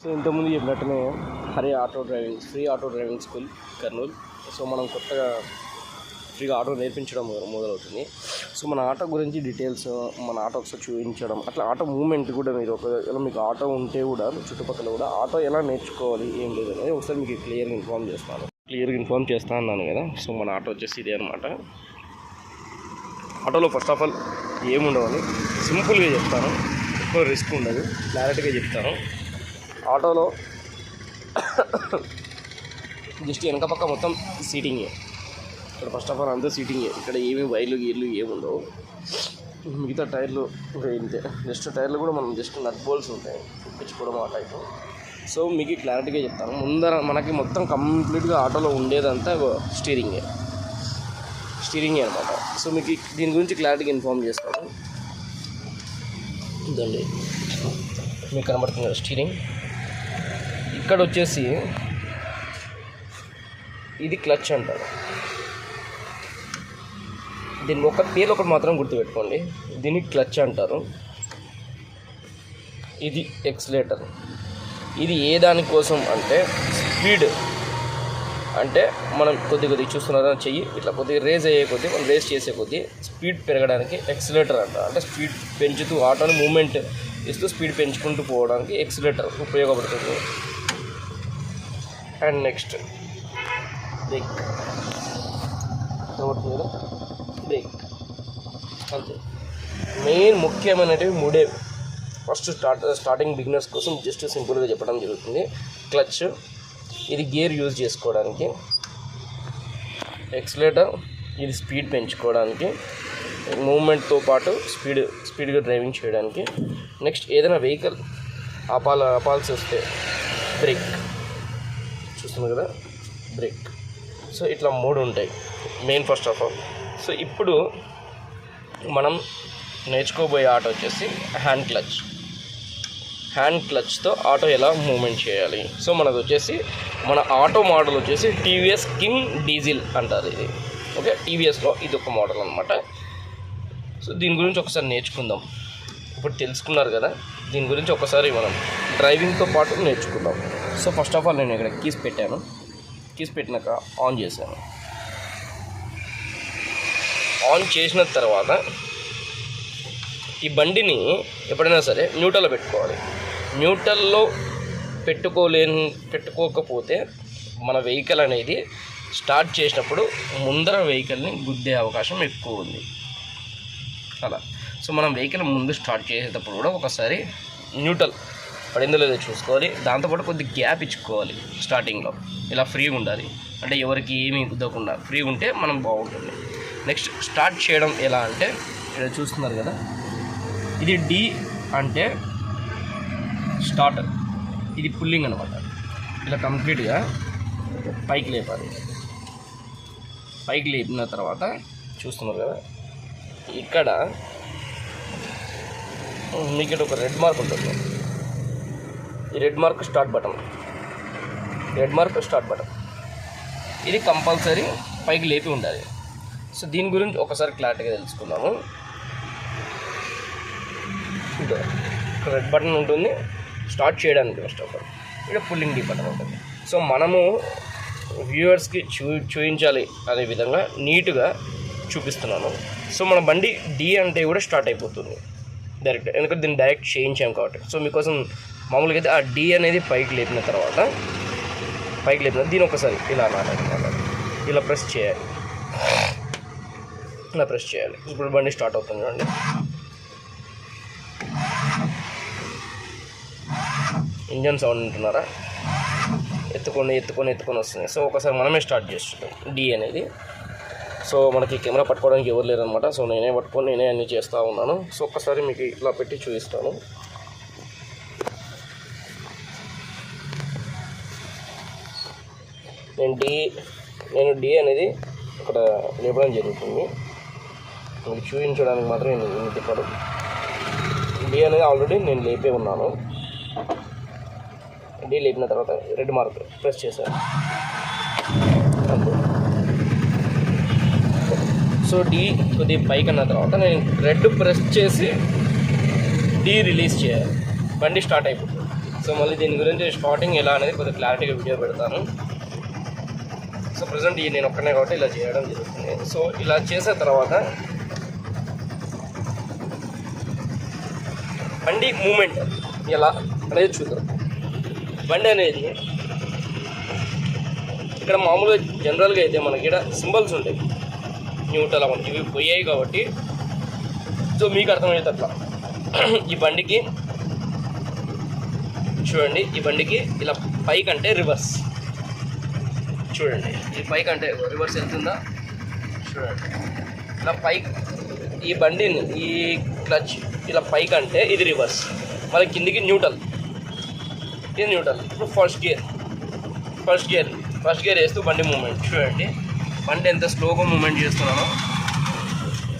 So ఇంతకుముందు చెప్పినట్టునే Hari free auto driving school Kurnool. So మనం కొత్తగా ఫ్రీగా ఆటో నేర్పించడం మొదలవుతుంది. సో మన ఆటో గురించి డీటెయిల్స్, మన ఆటో ఒకసారి చూపించడం, అట్లా ఆటో మూమెంట్ కూడా మీరు ఒకవేళ మీకు ఆటో ఉంటే కూడా చుట్టుపక్కల కూడా ఆటో ఎలా నేర్చుకోవాలి ఏం లేదు అనేది ఒకసారి మీకు క్లియర్గా ఇన్ఫార్మ్ చేస్తాను అన్నాను కదా. సో మన ఆటో వచ్చేసి ఇదే అనమాట. ఆటోలో ఫస్ట్ ఆఫ్ ఆల్ ఏముండవని సింపుల్గా చెప్తాను, ఎక్కువ రిస్క్ ఉండదు, క్లారిటీగా చెప్తాను. ఆటోలో జస్ట్ వెనక పక్క మొత్తం సీటింగే. ఇక్కడ ఫస్ట్ ఆఫ్ ఆల్ అంతా సీటింగే. ఇక్కడ ఏమి వైర్లు గీర్లు ఏముండవు. మిగతా టైర్లు ఇంతే. జస్ట్ టైర్లు కూడా మనం జస్ట్ నట్ బోల్స్ ఉంటాయి కుట్టించుకోవడం ఆ టైపు. సో మీకు క్లారిటీగా చెప్తాను. ముందర మనకి మొత్తం కంప్లీట్గా ఆటోలో ఉండేదంతా స్టీరింగే అనమాట. సో మీకు దీని గురించి క్లారిటీగా ఇన్ఫార్మ్ చేస్తాను. ఇదండి మీకు కనబడుతుంది కదా స్టీరింగ్. ఇక్కడ వచ్చేసి ఇది క్లచ్ అంటారు. దీని ఒక పేరు ఒకటి మాత్రం గుర్తుపెట్టుకోండి, దీన్ని క్లచ్ అంటారు. ఇది ఎక్సిలేటర్. ఇది ఏ దానికోసం అంటే స్పీడ్, అంటే మనం కొద్ది చూస్తున్నారా చెయ్యి ఇట్లా కొద్దిగా రేజ్ అయ్యే కొద్దీ, మనం రేస్ చేసే కొద్దీ స్పీడ్ పెరగడానికి ఎక్సిలేటర్ అంటారు. అంటే స్పీడ్ పెంచుతూ ఆటోని మూమెంట్ ఇస్తూ స్పీడ్ పెంచుకుంటూ పోవడానికి ఎక్సిలేటర్ ఉపయోగపడుతుంది. అండ్ నెక్స్ట్ బ్రేక్ బ్రేక్ అంతే. మెయిన్ ముఖ్యమైనవి మూడే. ఫస్ట్ స్టార్టింగ్ బిగినర్స్ కోసం జస్ట్ సింపుల్గా చెప్పడం జరుగుతుంది. క్లచ్, ఇది గేర్ యూజ్ చేసుకోవడానికి. ఎక్సిలేటర్, ఇది స్పీడ్ పెంచుకోవడానికి, మూమెంట్తో పాటు స్పీడ్గా డ్రైవింగ్ చేయడానికి. నెక్స్ట్ ఏదైనా వెహికల్ ఆపాల్సి వస్తే బ్రేక్, చూస్తుంది కదా బ్రేక్. సో ఇట్లా మూడు ఉంటాయి main first of all. So ఇప్పుడు మనం నేర్చుకోబోయే ఆటో వచ్చేసి హ్యాండ్ క్లచ్తో ఆటో ఎలా మూవ్మెంట్ చేయాలి. సో మనది వచ్చేసి మన ఆటో మోడల్ వచ్చేసి టీవీఎస్ కింగ్ డీజిల్ అంటారు ఇది. ఓకే, టీవీఎస్లో ఇది ఒక మోడల్ అనమాట. సో దీని గురించి ఒకసారి నేర్చుకుందాం. ఇప్పుడు తెలుసుకున్నారు కదా, దీని గురించి ఒకసారి మనం డ్రైవింగ్తో పాటు నేర్చుకుందాం. సో ఫస్ట్ ఆఫ్ ఆల్ నేను ఇక్కడ కీస్ పెట్టాను. కీస్ పెట్టినాక ఆన్ చేశాను. ఆన్ చేసిన తర్వాత ఈ బండిని ఎప్పుడైనా సరే న్యూట్రల్లో పెట్టుకోవాలి. న్యూట్రల్లో పెట్టుకోకపోతే మన వెహికల్ అనేది స్టార్ట్ చేసినప్పుడు ముందర వెహికల్ని గుద్దే అవకాశం ఎక్కువ ఉంది అలా. సో మనం వెహికల్ ముందు స్టార్ట్ చేసేటప్పుడు కూడా ఒకసారి న్యూట్రల్ పడిందో లేదో చూసుకోవాలి. దాంతోపాటు కొద్ది గ్యాప్ ఇచ్చుకోవాలి. స్టార్టింగ్లో ఇలా ఫ్రీగా ఉండాలి, అంటే ఎవరికి ఏమీ గుద్దకుండా ఫ్రీగా ఉంటే మనం బాగుంటుంది. నెక్స్ట్ స్టార్ట్ చేయడం ఎలా అంటే ఇక్కడ చూస్తున్నారు కదా, ఇది డి అంటే స్టార్టర్, ఇది పుల్లింగ్ అనమాట. ఇలా కంప్లీట్గా పైకి లేపాలి. పైకి లేపిన తర్వాత చూస్తున్నారు కదా, ఇక్కడ మీకు ఇక్కడ ఒక రెడ్ మార్క్ ఉంటుంది. ఈ రెడ్ మార్క్ స్టార్ట్ బటన్. ఇది కంపల్సరీ పైకి లేపి ఉండాలి. సో దీని గురించి ఒకసారి క్లారిటీగా తెలుసుకుందాము. రెడ్ బటన్ ఉంటుంది స్టార్ట్ చేయడానికి ఫస్ట్ ఆఫ్ ఆల్. ఇక్కడ పుల్లింగ్ డి బటన్ ఉంటుంది. సో మనము వ్యూవర్స్కి చూపించాలి అనే విధంగా నీట్గా చూపిస్తున్నాను. సో మన బండి డి అంటే కూడా స్టార్ట్ అయిపోతుంది డైరెక్ట్, ఎందుకంటే దీన్ని డైరెక్ట్ చేయించాం కాబట్టి. సో మీకోసం మామూలుగా అయితే ఆ డి అనేది పైకి లేపిన తర్వాత దీని ఒకసారి ఇలా అనాలన్నమాట. ఇలా ప్రెస్ చేయాలి. ఇప్పుడు బండి స్టార్ట్ అవుతుంది చూడండి. ఇంజన్ సౌండ్ వింటున్నారా? ఎత్తుకొని వస్తుంది. సో ఒకసారి మనమే స్టార్ట్ చేస్తున్నాం డి అనేది. సో మనకి కెమెరా పట్టుకోవడానికి ఎవరు లేరనమాట. సో నేనే పట్టుకొని నేనే అన్నీ చేస్తూ ఉన్నాను. సో ఒక్కసారి మీకు ఇలా పెట్టి చూపిస్తాను. నేను డి అనేది ఇక్కడ లేపడం జరుగుతుంది. మీకు చూపించడానికి మాత్రం నేను తిప్పడు. డి అనేది ఆల్రెడీ నేను లేపే ఉన్నాను. డి లేపిన తర్వాత రెడ్ మార్క్ ప్రెస్ చేశాను అంతే. సో డి కొద్దిగా పైకి అన్న తర్వాత నేను రెడ్ ప్రెస్ చేసి డి రిలీజ్ చేయాలి. బండి స్టార్ట్ అయిపోతుంది. సో మళ్ళీ దీని గురించి స్టార్టింగ్ ఎలా అనేది కొద్దిగా క్లారిటీగా వీడియో పెడతాను. సో ప్రజెంట్ ఈ నేను ఒక్కనే కాబట్టి ఇలా చేయడం జరుగుతుంది. సో ఇలా చేసిన తర్వాత బండి మూమెంట్ ఎలా అనేది చూద్దాం. బండి అనేది ఇక్కడ మామూలుగా జనరల్గా అయితే మనకి ఇక్కడ సింబల్స్ ఉంటాయి, న్యూట్రల్ అవ్వండి, ఇవి పోయాయి కాబట్టి సో మీకు అర్థమయ్యేది అట్లా. ఈ బండికి చూడండి, ఈ బండికి ఇలా పైకి అంటే రివర్స్ చూడండి, ఈ పైకి అంటే రివర్స్ వెళ్తుందా చూడండి, ఇలా పైకి ఈ బండిని ఈ క్లచ్ ఇలా పైకి అంటే ఇది రివర్స్, మళ్ళీ కిందికి న్యూట్రల్, ఇది న్యూట్రల్. ఇప్పుడు ఫస్ట్ గేర్ వేస్తూ బండి మూమెంట్ చూడండి. బండి ఎంత స్లోగా మూమెంట్ చేస్తున్నానో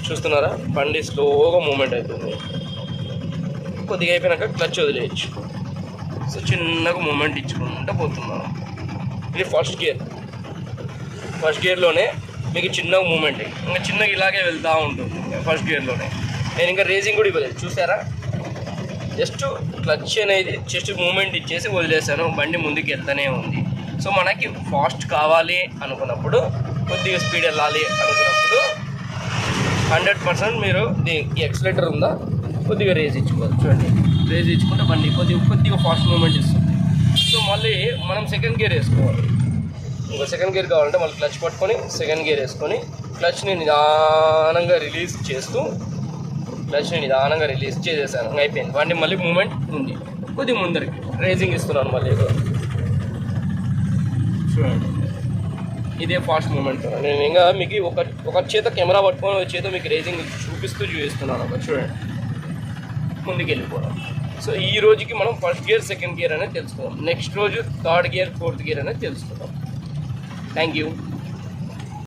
చూస్తున్నారా, బండి స్లోగా మూమెంట్ అవుతుంది. కొద్దిగా అయిపోయినాక క్లచ్ వదిలేయచ్చు. సో చిన్నగా మూమెంట్ ఇచ్చుకుంటూ పోతున్నాను. ఇది ఫస్ట్ గేర్లోనే మీకు చిన్నగా మూమెంట్ ఇంకా చిన్నగా ఇలాగే వెళ్తూ ఉంటుంది ఫస్ట్ గేర్లోనే. నేను ఇంకా రేసింగ్ కూడా ఇవ్వలేదు చూసారా, జస్ట్ క్లచ్ అనేది జస్ట్ మూమెంట్ ఇచ్చేసి వదిలేసాను, బండి ముందుకు వెళ్తూనే ఉంది. సో మనకి ఫాస్ట్ కావాలి అనుకున్నప్పుడు, కొద్దిగా స్పీడ్ వెళ్ళాలి అనుకున్నప్పుడు 100% మీరు ఈ ఎక్సలేటర్ ఉందా కొద్దిగా రేజ్ ఇచ్చుకోవాలి. చూడండి, రేజ్ ఇచ్చుకుంటే బండి కొద్దిగా ఫాస్ట్ మూమెంట్ ఇస్తుంది. సో మళ్ళీ మనం సెకండ్ గేర్ వేసుకోవాలి. ఇంకో సెకండ్ గేర్ కావాలంటే మళ్ళీ క్లచ్ పట్టుకొని సెకండ్ గేర్ వేసుకొని క్లచ్ని నిదానంగా రిలీజ్ చేసేసాను, అయిపోయింది. బండి మళ్ళీ మూమెంట్ ఉంది, కొద్దిగా ముందరికి రేజింగ్ ఇస్తున్నాను మళ్ళీ. చూడండి, ఇదే ఫాస్ట్ మూమెంట్. నేను ఇంకా మీకు ఒక చేత కెమెరా పట్టుకొని ఒక చేత మీకు రేజింగ్ చూపిస్తున్నాను. చూడండి, ముందుకు వెళ్ళిపోవడం. సో ఈ రోజుకి మనం ఫస్ట్ గేర్ సెకండ్ గేర్ అనేది తెలుసుకుందాం, నెక్స్ట్ రోజు థర్డ్ గేర్ ఫోర్త్ గేర్ అనేది తెలుసుకుందాం. Thank you.